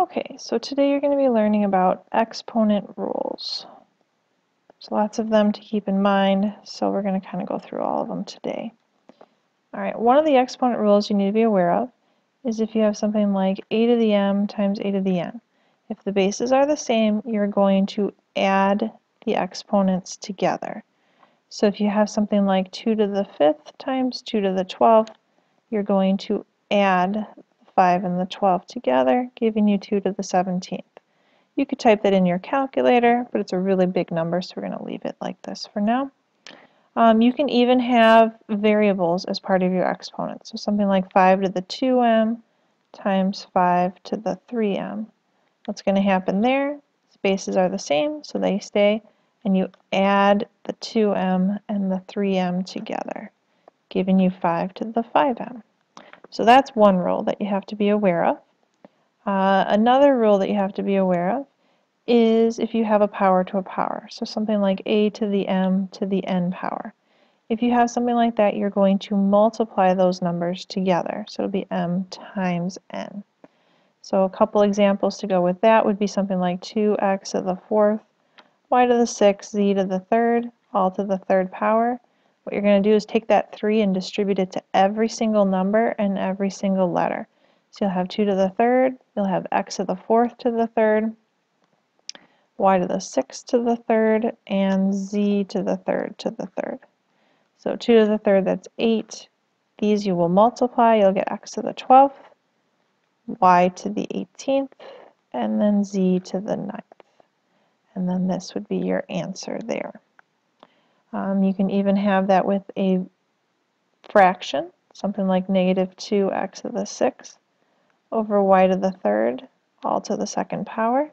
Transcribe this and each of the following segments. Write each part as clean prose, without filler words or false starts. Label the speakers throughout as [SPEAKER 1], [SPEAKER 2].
[SPEAKER 1] Okay, so today you're going to be learning about exponent rules. There's lots of them to keep in mind, so we're going to kind of go through all of them today. All right, one of the exponent rules you need to be aware of is if you have something like a to the m times a to the n. If the bases are the same, you're going to add the exponents together. So if you have something like 2 to the 5th times 2 to the 12th, you're going to add 5 and the 12 together, giving you 2 to the 17th. You could type that in your calculator, but it's a really big number, so we're going to leave it like this for now. You can even have variables as part of your exponent. So something like 5 to the 2m times 5 to the 3m. What's going to happen there? Bases are the same, so they stay, and you add the 2m and the 3m together, giving you 5 to the 5m. So that's one rule that you have to be aware of. Another rule that you have to be aware of is if you have a power to a power. So something like a to the m to the n power. If you have something like that, you're going to multiply those numbers together. So it'll be m times n. So a couple examples to go with that would be something like 2x to the 4th, y to the 6th, z to the 3rd, all to the 3rd power. What you're going to do is take that 3 and distribute it to every single number and every single letter. So you'll have 2 to the 3rd, you'll have x to the 4th to the 3rd, y to the 6th to the 3rd, and z to the 3rd to the 3rd. So 2 to the 3rd, that's 8. These you will multiply, you'll get x to the 12th, y to the 18th, and then z to the 9th. And then this would be your answer there. You can even have that with a fraction, something like negative 2x to the 6th over y to the 3rd, all to the 2nd power.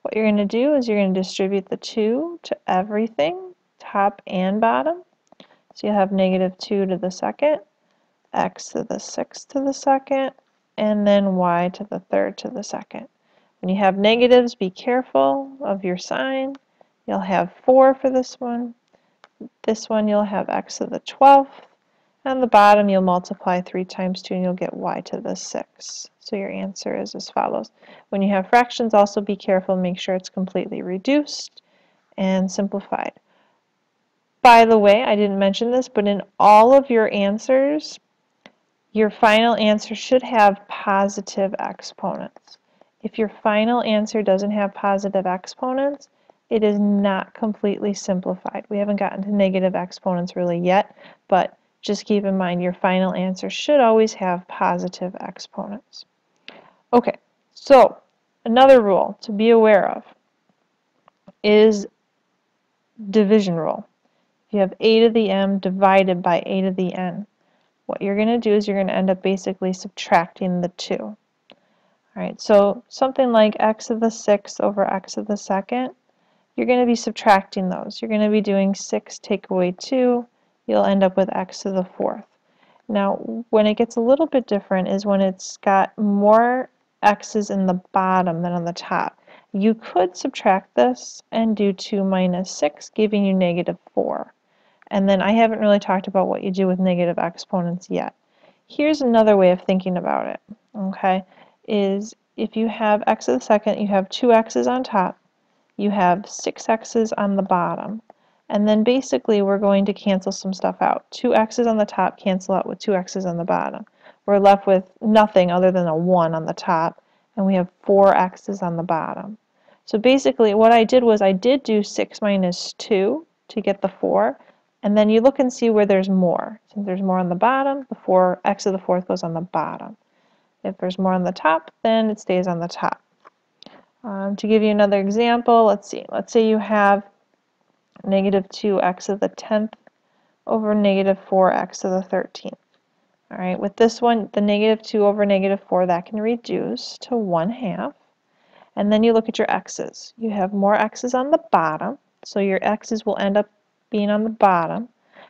[SPEAKER 1] What you're going to do is you're going to distribute the 2 to everything, top and bottom. So you'll have negative 2 to the 2nd, x to the 6th to the 2nd, and then y to the 3rd to the 2nd. When you have negatives, be careful of your sign. You'll have 4 for this one. This one you'll have x to the 12th. And the bottom you'll multiply 3 times 2 and you'll get y to the 6th. So your answer is as follows. When you have fractions, also be careful, make sure it's completely reduced and simplified. By the way, I didn't mention this, but in all of your answers, your final answer should have positive exponents. If your final answer doesn't have positive exponents, it is not completely simplified. We haven't gotten to negative exponents really yet, but just keep in mind your final answer should always have positive exponents. Okay, so another rule to be aware of is division rule. If you have a to the m divided by a to the n, what you're going to do is you're going to end up basically subtracting the 2. All right, so something like x to the 6th over x to the 2nd, you're going to be subtracting those. You're going to be doing 6 take away 2, you'll end up with x to the 4th. Now, when it gets a little bit different is when it's got more x's in the bottom than on the top. You could subtract this and do 2 minus 6, giving you negative 4. And then I haven't really talked about what you do with negative exponents yet. Here's another way of thinking about it, okay, is if you have x to the 2nd, you have 2 x's on top, you have 6 x's on the bottom, and then basically we're going to cancel some stuff out. 2 x's on the top cancel out with 2 x's on the bottom. We're left with nothing other than a 1 on the top, and we have 4 x's on the bottom. So basically what I did was I did do 6 minus 2 to get the 4, and then you look and see where there's more. Since there's more on the bottom, the x to the 4th goes on the bottom. If there's more on the top, then it stays on the top. To give you another example, let's see. Let's say you have negative 2x to the 10th over negative 4x to the 13th. All right, with this one, the negative 2 over negative 4, that can reduce to 1/2. And then you look at your x's. You have more x's on the bottom, so your x's will end up being on the bottom.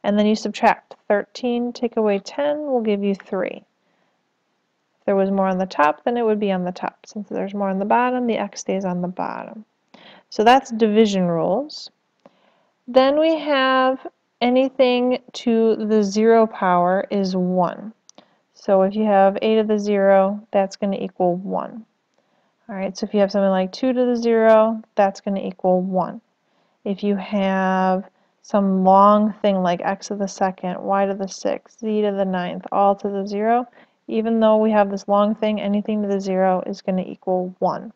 [SPEAKER 1] And then you subtract 13, take away 10 will give you 3. If there was more on the top, then it would be on the top. Since there's more on the bottom, the x stays on the bottom. So that's division rules. Then we have anything to the 0 power is 1. So if you have a to the 0, that's going to equal 1. All right, so if you have something like 2 to the 0, that's going to equal 1. If you have some long thing like x to the second, y to the 6th, z to the 9th, all to the 0, even though we have this long thing, anything to the 0 is going to equal 1.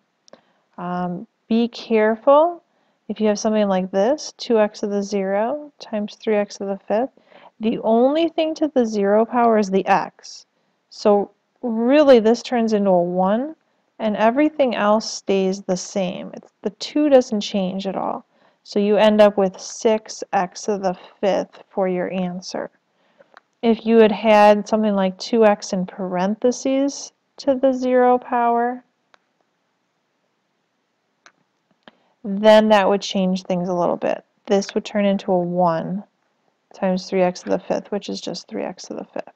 [SPEAKER 1] Be careful if you have something like this, 2x to the 0 times 3x to the 5th. The only thing to the 0 power is the x. So really this turns into a 1, and everything else stays the same. The 2 doesn't change at all. So you end up with 6x to the 5th for your answer. If you had had something like 2x in parentheses to the 0 power, then that would change things a little bit. This would turn into a 1 times 3x to the 5th, which is just 3x to the 5th.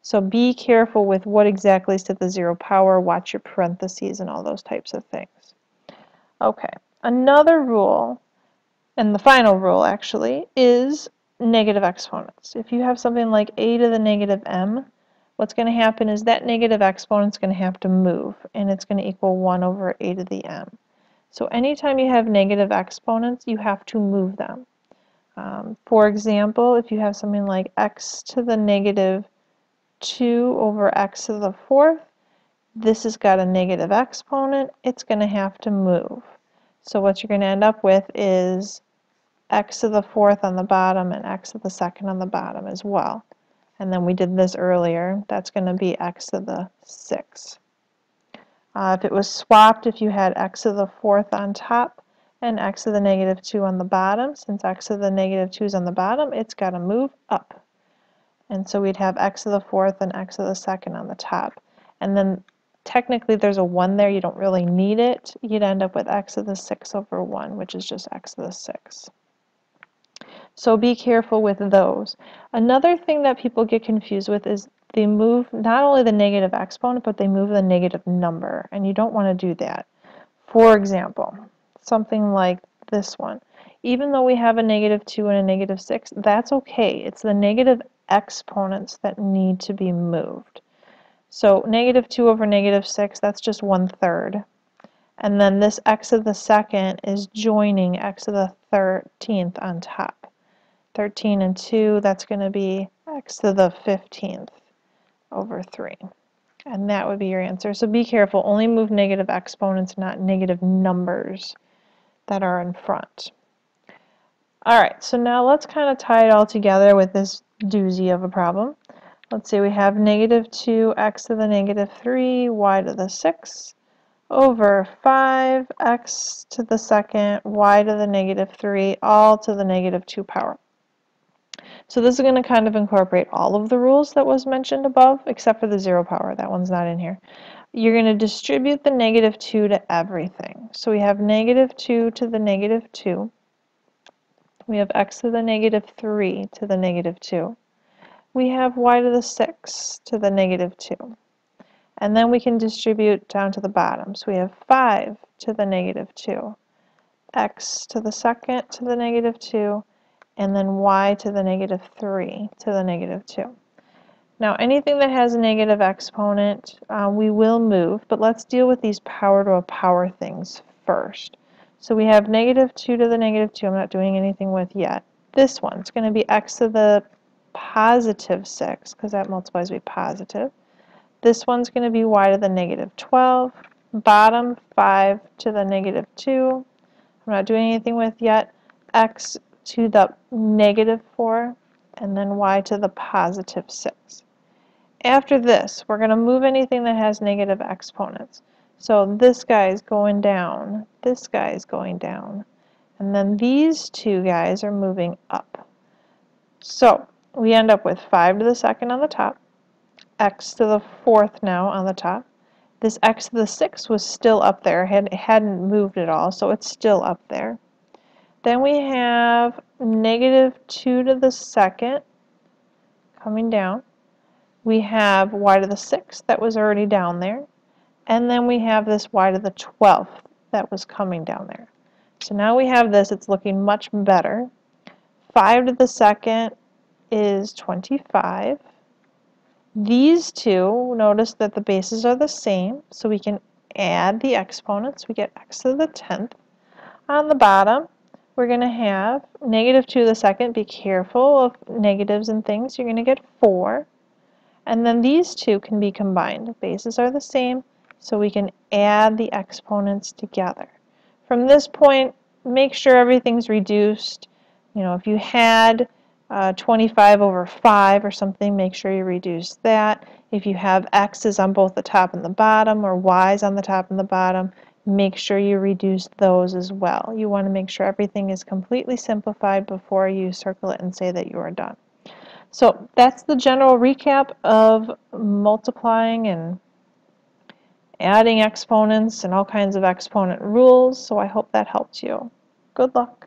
[SPEAKER 1] So be careful with what exactly is to the 0 power. Watch your parentheses and all those types of things. Okay, another rule, and the final rule actually, is negative exponents. If you have something like a to the negative m, what's going to happen is that negative exponent is going to have to move, and it's going to equal 1 over a to the m. So anytime you have negative exponents, you have to move them. For example, if you have something like x to the negative 2 over x to the 4th, this has got a negative exponent, it's going to have to move. So what you're going to end up with is x to the 4th on the bottom and x to the 2nd on the bottom as well. And then we did this earlier, that's going to be x to the 6th. If it was swapped, if you had x to the 4th on top and x to the negative 2 on the bottom, since x to the negative 2 is on the bottom, it's got to move up. And so we'd have x to the 4th and x to the 2nd on the top. And then technically there's a 1 there, you don't really need it. You'd end up with x to the 6 over 1, which is just x to the 6. So be careful with those. Another thing that people get confused with is they move not only the negative exponent, but they move the negative number, and you don't want to do that. For example, something like this one. Even though we have a negative 2 and a negative 6, that's okay. It's the negative exponents that need to be moved. So negative 2 over negative 6, that's just 1/3. And then this x to the 2nd is joining x to the 13th on top. 13 and 2, that's going to be x to the 15th over 3. And that would be your answer. So be careful. Only move negative exponents, not negative numbers that are in front. All right, so now let's kind of tie it all together with this doozy of a problem. Let's see, we have negative 2x to the negative 3, y to the 6, over 5x to the 2nd, y to the negative 3, all to the negative 2 power. So this is going to kind of incorporate all of the rules that was mentioned above, except for the 0 power. That one's not in here. You're going to distribute the negative 2 to everything. So we have negative 2 to the negative 2. We have x to the negative 3 to the negative 2. We have y to the 6 to the negative 2. And then we can distribute down to the bottom. So we have 5 to the negative 2, x to the 2nd to the negative 2, and then y to the negative 3 to the negative 2. Now anything that has a negative exponent we will move, but let's deal with these power to a power things first. So we have negative 2 to the negative 2 I'm not doing anything with yet. This one's going to be x to the positive 6 because that multiplies by positive. This one's going to be y to the negative 12. Bottom 5 to the negative 2 I'm not doing anything with yet. X to the negative 4, and then y to the positive 6. After this, we're going to move anything that has negative exponents. So this guy is going down, this guy is going down, and then these two guys are moving up. So we end up with 5 to the 2nd on the top, x to the 4th now on the top. This x to the 6th was still up there, it hadn't moved at all, so it's still up there. Then we have negative 2 to the 2nd coming down. We have y to the 6th that was already down there. And then we have this y to the 12th that was coming down there. So now we have this, it's looking much better. 5 to the 2nd is 25. These two, notice that the bases are the same, so we can add the exponents. We get x to the 10th. On the bottom, we're going to have negative 2 to the second. Be careful of negatives and things. You're going to get 4. And then these two can be combined. Bases are the same, so we can add the exponents together. From this point, make sure everything's reduced. You know, if you had 25 over 5 or something, make sure you reduce that. If you have x's on both the top and the bottom, or y's on the top and the bottom, make sure you reduce those as well. You want to make sure everything is completely simplified before you circle it and say that you are done. So that's the general recap of multiplying and adding exponents and all kinds of exponent rules. So I hope that helped you. Good luck.